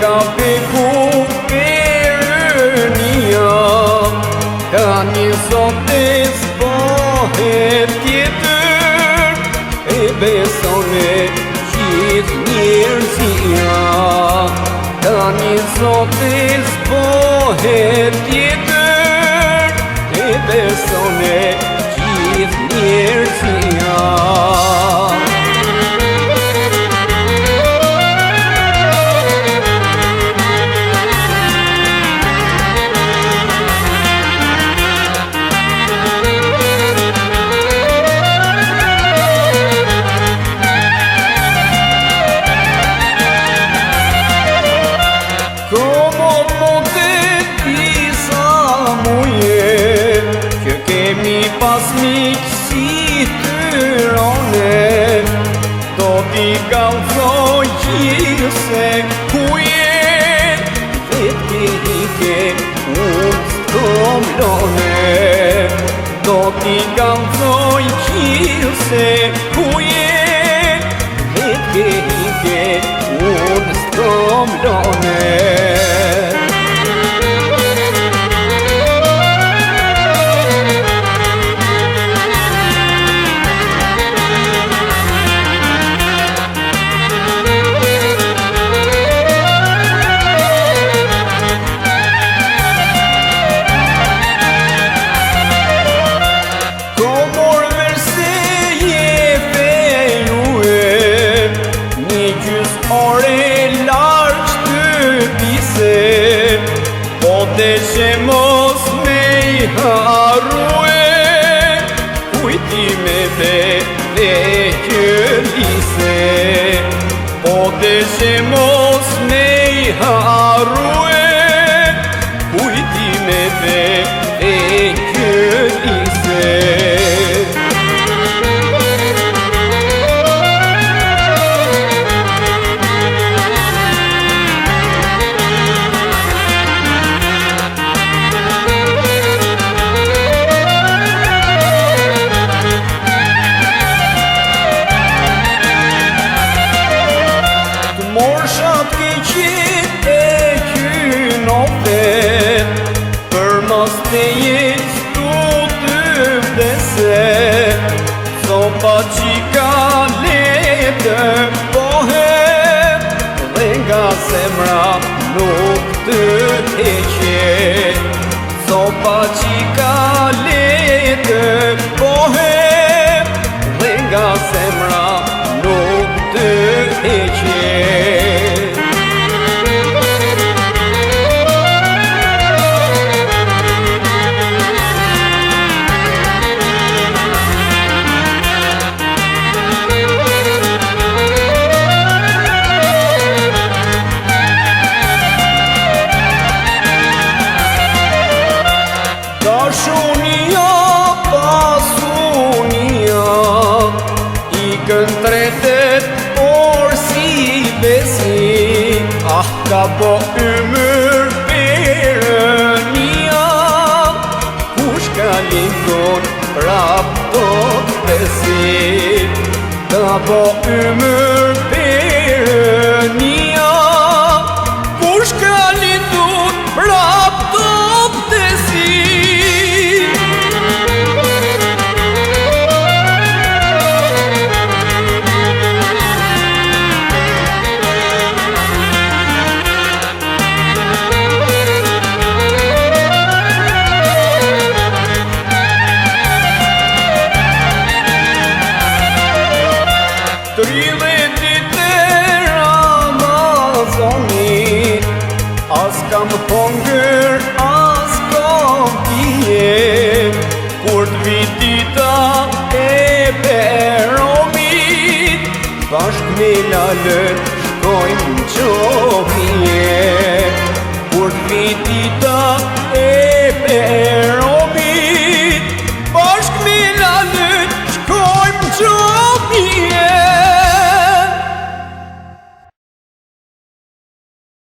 ka peku Perënia, ka një zot e s'pohet tjetër, e beson e gjithë njerëzia. Ka një zot e s'pohet tjetër, e beson e gjithë njerëzia. Pas miqësi tyrone, do t'i kallzoj gjithë se ku jet, vetë hike unë s'tomlone. Do t'i kallzoj gjithë se ku jet, vetë hike unë s'tomlone. Dhe që mos me I harrue, kujtimeve dhe këllise. Po dhe që mos me I harrue, kujtimeve dhe këllise. Morshat ke qit e kynote, për mos të jetë stu të vdese. Sopa qika letë pohet, dhe nga zemra nuk të heqe. Sopa qika letë pohet, dhe nga zemra nuk të heqe. Dashunia, pasunia, I këndretet por si besi. Ah, ka po ymër Perënia, kush ka lindur prap do t'besi. Ka po ymër Perënia, kush ka lindur prap do t'besi. Tridhetit e Ramazanit, as kam hongër, as kam pije. Kur t'vitita e Peromit, bashk me lalën shkojmë qomije.